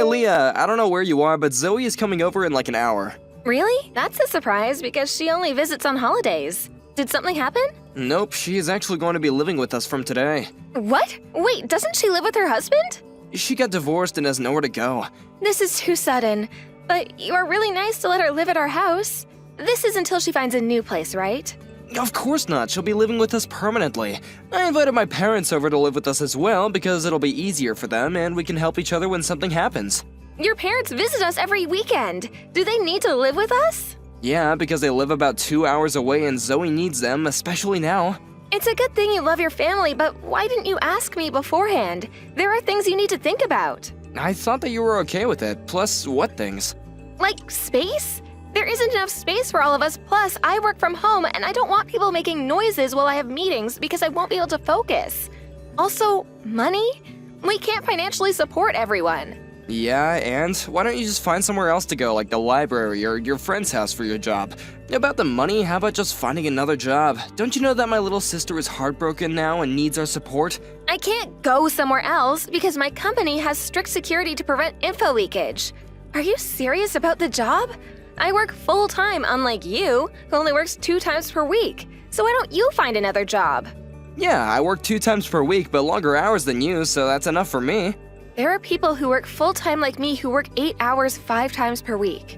Hey, Leah, I don't know where you are, but Zoe is coming over in like an hour. Really? That's a surprise because she only visits on holidays. Did something happen? Nope, she is actually going to be living with us from today. What? Wait, doesn't she live with her husband? She got divorced and has nowhere to go. This is too sudden. But you are really nice to let her live at our house. This is until she finds a new place, right? Of course not, she'll be living with us permanently. I invited my parents over to live with us as well because it'll be easier for them and we can help each other when something happens. Your parents visit us every weekend. Do they need to live with us? Yeah, because they live about 2 hours away and Zoe needs them, especially now. It's a good thing you love your family, but why didn't you ask me beforehand? There are things you need to think about. I thought that you were okay with it, plus what things? Like space? There isn't enough space for all of us, plus I work from home and I don't want people making noises while I have meetings because I won't be able to focus. Also, money? We can't financially support everyone. Yeah, and why don't you just find somewhere else to go, like the library or your friend's house for your job? About the money, how about just finding another job? Don't you know that my little sister is heartbroken now and needs our support? I can't go somewhere else because my company has strict security to prevent info leakage. Are you serious about the job? I work full-time, unlike you, who only works 2 times per week. So why don't you find another job? Yeah, I work 2 times per week, but longer hours than you, so that's enough for me. There are people who work full-time like me who work 8 hours 5 times per week.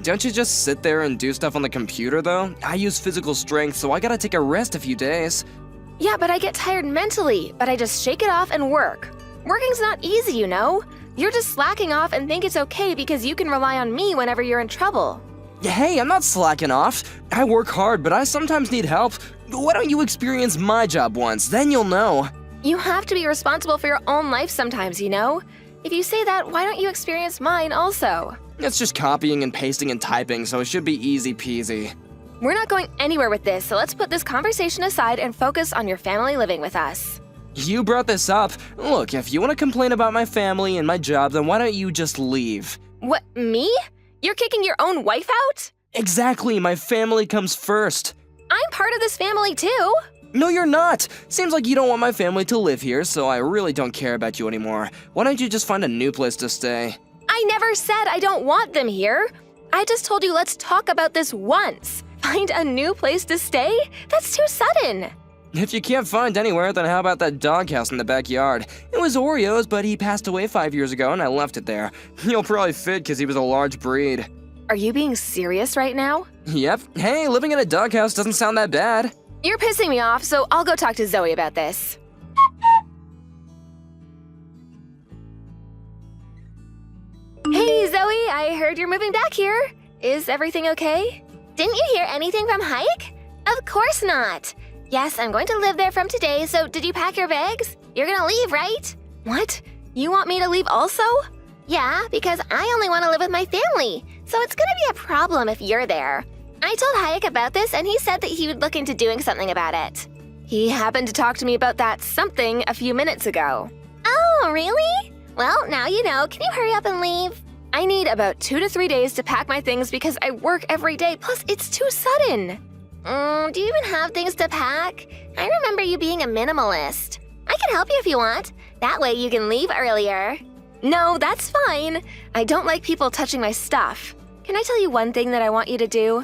Don't you just sit there and do stuff on the computer, though? I use physical strength, so I gotta take a rest a few days. Yeah, but I get tired mentally, but I just shake it off and work. Working's not easy, you know? You're just slacking off and think it's okay because you can rely on me whenever you're in trouble. Hey, I'm not slacking off. I work hard, but I sometimes need help. Why don't you experience my job once, then you'll know. You have to be responsible for your own life sometimes, you know? If you say that, why don't you experience mine also? It's just copying and pasting and typing, so it should be easy peasy. We're not going anywhere with this, so let's put this conversation aside and focus on your family living with us. You brought this up. Look, if you want to complain about my family and my job, then why don't you just leave? What, me? You're kicking your own wife out? Exactly, my family comes first. I'm part of this family too. No, you're not. Seems like you don't want my family to live here, so I really don't care about you anymore. Why don't you just find a new place to stay? I never said I don't want them here. I just told you let's talk about this once. Find a new place to stay? That's too sudden. If you can't find anywhere, then how about that doghouse in the backyard? It was Oreo's, but he passed away 5 years ago and I left it there. He'll probably fit because he was a large breed. Are you being serious right now? Yep. Hey, living in a doghouse doesn't sound that bad. You're pissing me off, so I'll go talk to Zoe about this. Hey, Zoe, I heard you're moving back here. Is everything okay? Didn't you hear anything from Hike? Of course not. Yes, I'm going to live there from today, so did you pack your bags? You're gonna leave, right? What? You want me to leave also? Yeah, because I only want to live with my family, so it's gonna be a problem if you're there. I told Hayek about this, and he said that he would look into doing something about it. He happened to talk to me about that something a few minutes ago. Oh, really? Well, now you know. Can you hurry up and leave? I need about 2 to 3 days to pack my things because I work every day, plus it's too sudden. Do you even have things to pack? I remember you being a minimalist. I can help you if you want. That way you can leave earlier. No, that's fine. I don't like people touching my stuff. Can I tell you one thing that I want you to do?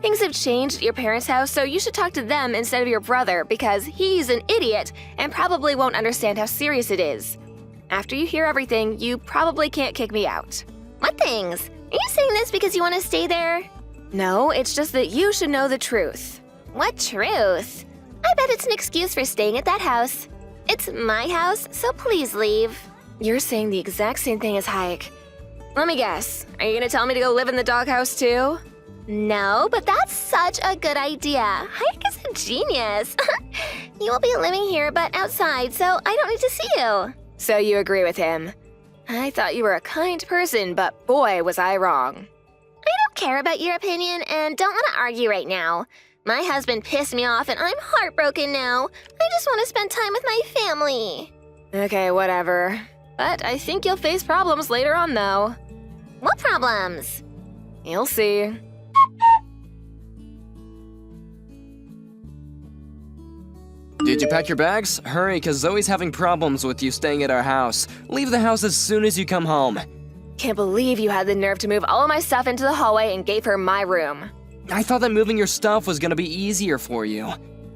Things have changed at your parents' house, so you should talk to them instead of your brother because he's an idiot and probably won't understand how serious it is. After you hear everything, you probably can't kick me out. What things? Are you saying this because you want to stay there? No, it's just that you should know the truth. What truth? I bet it's an excuse for staying at that house. It's my house, so please leave. You're saying the exact same thing as Hayek. Let me guess, are you gonna tell me to go live in the doghouse too? No, but that's such a good idea. Hayek is a genius. You will be living here but outside, so I don't need to see you. So you agree with him. I thought you were a kind person, but boy, was I wrong. I don't care about your opinion and don't want to argue right now. My husband pissed me off and I'm heartbroken now. I just want to spend time with my family. Okay, whatever. But I think you'll face problems later on, though. What problems? You'll see. Did you pack your bags? Hurry, cause Zoe's having problems with you staying at our house. Leave the house as soon as you come home. Can't believe you had the nerve to move all of my stuff into the hallway and gave her my room. I thought that moving your stuff was gonna be easier for you.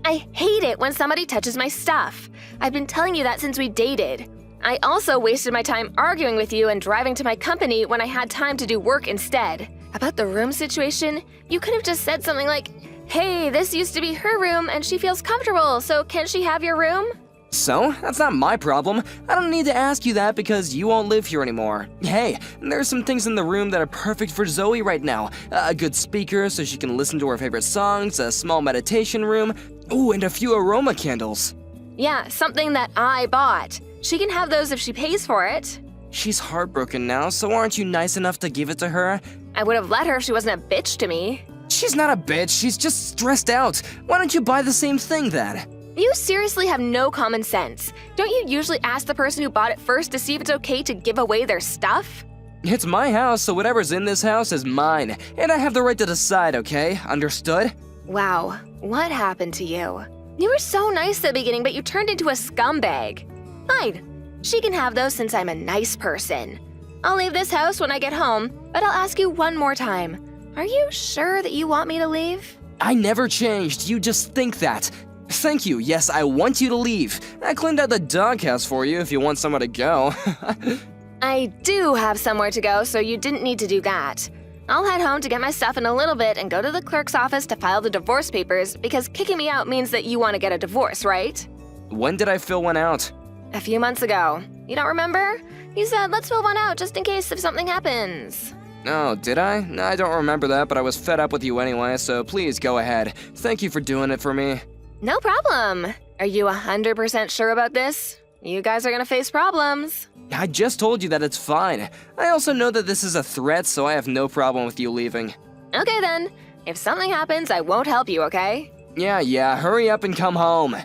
I hate it when somebody touches my stuff. I've been telling you that since we dated. I also wasted my time arguing with you and driving to my company when I had time to do work instead. About the room situation, you could have just said something like, "Hey, this used to be her room and she feels comfortable, so can she have your room?" So, that's not my problem. I don't need to ask you that because you won't live here anymore. Hey, there's some things in the room that are perfect for Zoe right now. A good speaker so she can listen to her favorite songs, a small meditation room, ooh, and a few aroma candles. Yeah, something that I bought. She can have those if she pays for it. She's heartbroken now, so aren't you nice enough to give it to her? I would have let her if she wasn't a bitch to me. She's not a bitch, she's just stressed out. Why don't you buy the same thing then? You seriously have no common sense. Don't you usually ask the person who bought it first to see if it's okay to give away their stuff? It's my house, so whatever's in this house is mine, and I have the right to decide, okay? Understood? Wow, what happened to you? You were so nice at the beginning, but you turned into a scumbag. Fine, she can have those since I'm a nice person. I'll leave this house when I get home, but I'll ask you one more time. Are you sure that you want me to leave? I never changed, you just think that. Thank you, yes, I want you to leave. I cleaned out the doghouse for you if you want somewhere to go. I do have somewhere to go, so you didn't need to do that. I'll head home to get my stuff in a little bit and go to the clerk's office to file the divorce papers because kicking me out means that you want to get a divorce, right? When did I fill one out? A few months ago. You don't remember? You said, let's fill one out just in case if something happens. Oh, did I? No, I don't remember that, but I was fed up with you anyway, so please go ahead. Thank you for doing it for me. No problem. Are you 100% sure about this? You guys are gonna face problems. I just told you that it's fine. I also know that this is a threat, so I have no problem with you leaving. Okay then. If something happens, I won't help you, okay? Yeah, hurry up and come home.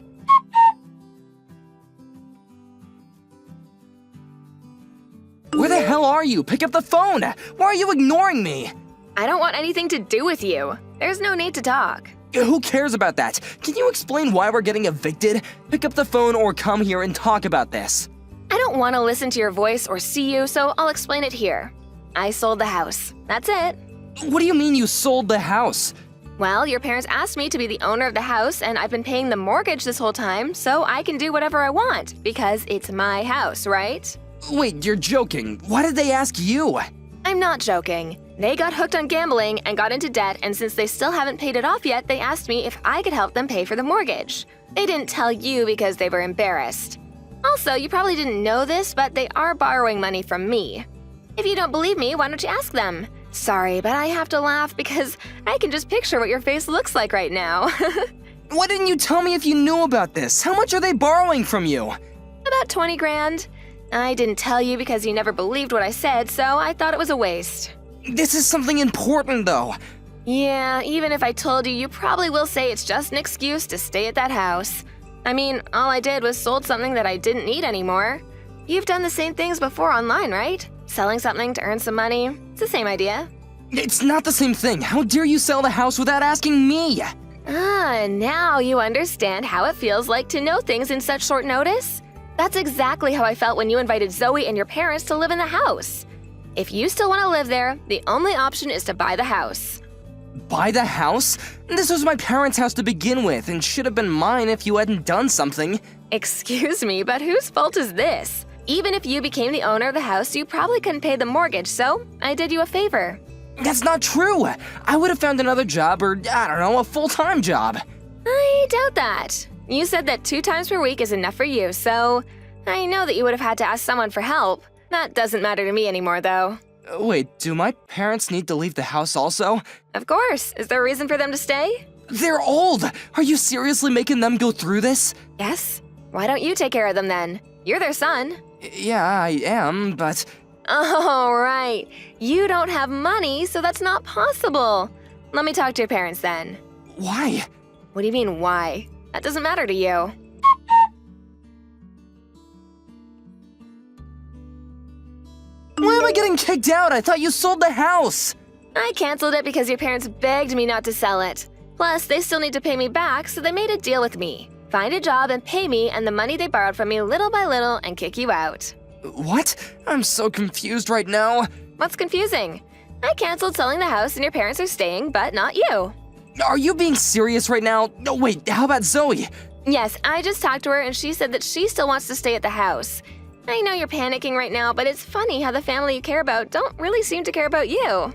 Where the hell are you? Pick up the phone! Why are you ignoring me? I don't want anything to do with you. There's no need to talk. Who cares about that? Can you explain why we're getting evicted? Pick up the phone or come here and talk about this. I don't want to listen to your voice or see you, so I'll explain it here. I sold the house. That's it. What do you mean you sold the house? Well, your parents asked me to be the owner of the house, and I've been paying the mortgage this whole time, so I can do whatever I want, because it's my house, right? Wait, you're joking. Why did they ask you? I'm not joking. They got hooked on gambling and got into debt, and since they still haven't paid it off yet, they asked me if I could help them pay for the mortgage. They didn't tell you because they were embarrassed. Also, you probably didn't know this, but they are borrowing money from me. If you don't believe me, why don't you ask them? Sorry, but I have to laugh because I can just picture what your face looks like right now. Why didn't you tell me if you knew about this? How much are they borrowing from you? About 20 grand. I didn't tell you because you never believed what I said, so I thought it was a waste. This is something important, though. Yeah, even if I told you, you probably will say it's just an excuse to stay at that house. I mean, all I did was sold something that I didn't need anymore. You've done the same things before online, right? Selling something to earn some money. It's the same idea. It's not the same thing. How dare you sell the house without asking me? Ah, now you understand how it feels like to know things in such short notice? That's exactly how I felt when you invited Zoe and your parents to live in the house. If you still want to live there, the only option is to buy the house. Buy the house? This was my parents' house to begin with and should have been mine if you hadn't done something. Excuse me, but whose fault is this? Even if you became the owner of the house, you probably couldn't pay the mortgage, so I did you a favor. That's not true. I would have found another job or, I don't know, a full-time job. I doubt that. You said that 2 times per week is enough for you, so I know that you would have had to ask someone for help. That doesn't matter to me anymore, though. Wait, do my parents need to leave the house also? Of course. Is there a reason for them to stay? They're old! Are you seriously making them go through this? Yes. Why don't you take care of them then? You're their son. Yeah, I am, but... Oh, right. You don't have money, so that's not possible. Let me talk to your parents then. Why? What do you mean, why? That doesn't matter to you. Why am I getting kicked out? I thought you sold the house! I canceled it because your parents begged me not to sell it. Plus, they still need to pay me back, so they made a deal with me. Find a job and pay me and the money they borrowed from me little by little and kick you out. What? I'm so confused right now. What's confusing? I canceled selling the house and your parents are staying, but not you. Are you being serious right now? No, wait, how about Zoe? Yes, I just talked to her and she said that she still wants to stay at the house. I know you're panicking right now, but it's funny how the family you care about don't really seem to care about you.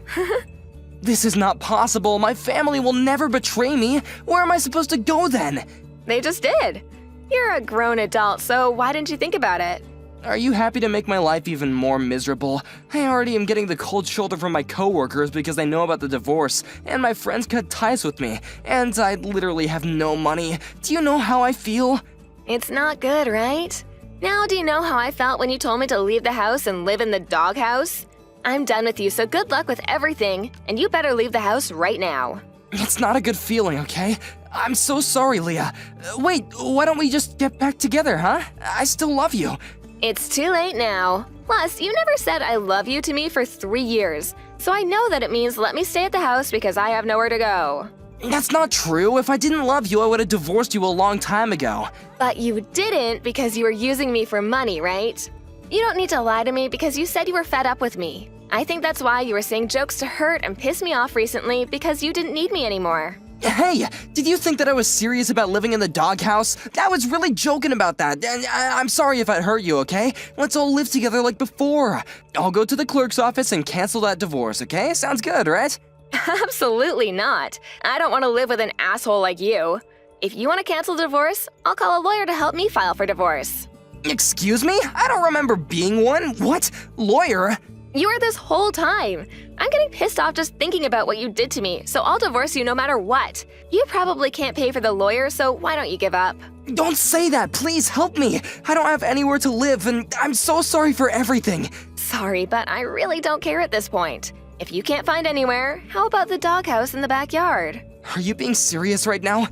This is not possible. My family will never betray me. Where am I supposed to go then? They just did. You're a grown adult, so why didn't you think about it? Are you happy to make my life even more miserable? I already am getting the cold shoulder from my coworkers because they know about the divorce, and my friends cut ties with me, and I literally have no money. Do you know how I feel? It's not good, right? Now do you know how I felt when you told me to leave the house and live in the doghouse? I'm done with you, so good luck with everything, and you better leave the house right now. It's not a good feeling, okay? I'm so sorry, Leah. Wait, why don't we just get back together, huh? I still love you. It's too late now. Plus, you never said I love you to me for 3 years, so I know that it means let me stay at the house because I have nowhere to go. That's not true. If I didn't love you, I would have divorced you a long time ago. But you didn't because you were using me for money, right? You don't need to lie to me because you said you were fed up with me. I think that's why you were saying jokes to hurt and piss me off recently because you didn't need me anymore. Hey, did you think that I was serious about living in the doghouse? I was really joking about that. I'm sorry if I hurt you, okay? Let's all live together like before. I'll go to the clerk's office and cancel that divorce, okay? Sounds good, right? Absolutely not. I don't want to live with an asshole like you. If you want to cancel the divorce, I'll call a lawyer to help me file for divorce. Excuse me? I don't remember being one. What? Lawyer? You were this whole time. I'm getting pissed off just thinking about what you did to me, so I'll divorce you no matter what. You probably can't pay for the lawyer, so why don't you give up? Don't say that. Please help me. I don't have anywhere to live, and I'm so sorry for everything. Sorry, but I really don't care at this point. If you can't find anywhere, how about the doghouse in the backyard? Are you being serious right now?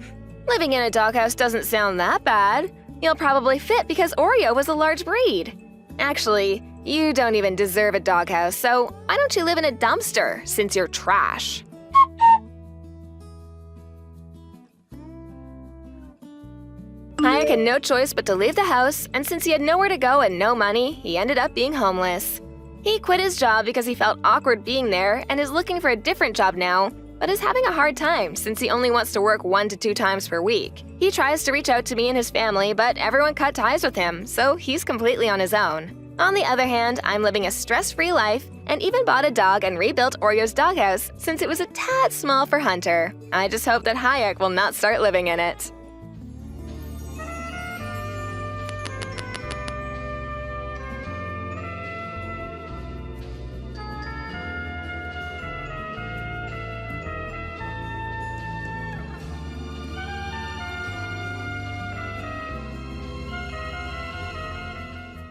Living in a doghouse doesn't sound that bad. You'll probably fit because Oreo was a large breed. Actually, you don't even deserve a doghouse, so why don't you live in a dumpster since you're trash? Hayek had no choice but to leave the house, and since he had nowhere to go and no money, he ended up being homeless. He quit his job because he felt awkward being there and is looking for a different job now, but is having a hard time since he only wants to work 1 to 2 times per week. He tries to reach out to me and his family, but everyone cut ties with him, so he's completely on his own. On the other hand, I'm living a stress-free life and even bought a dog and rebuilt Oreo's doghouse since it was a tad small for Hunter. I just hope that Hayek will not start living in it.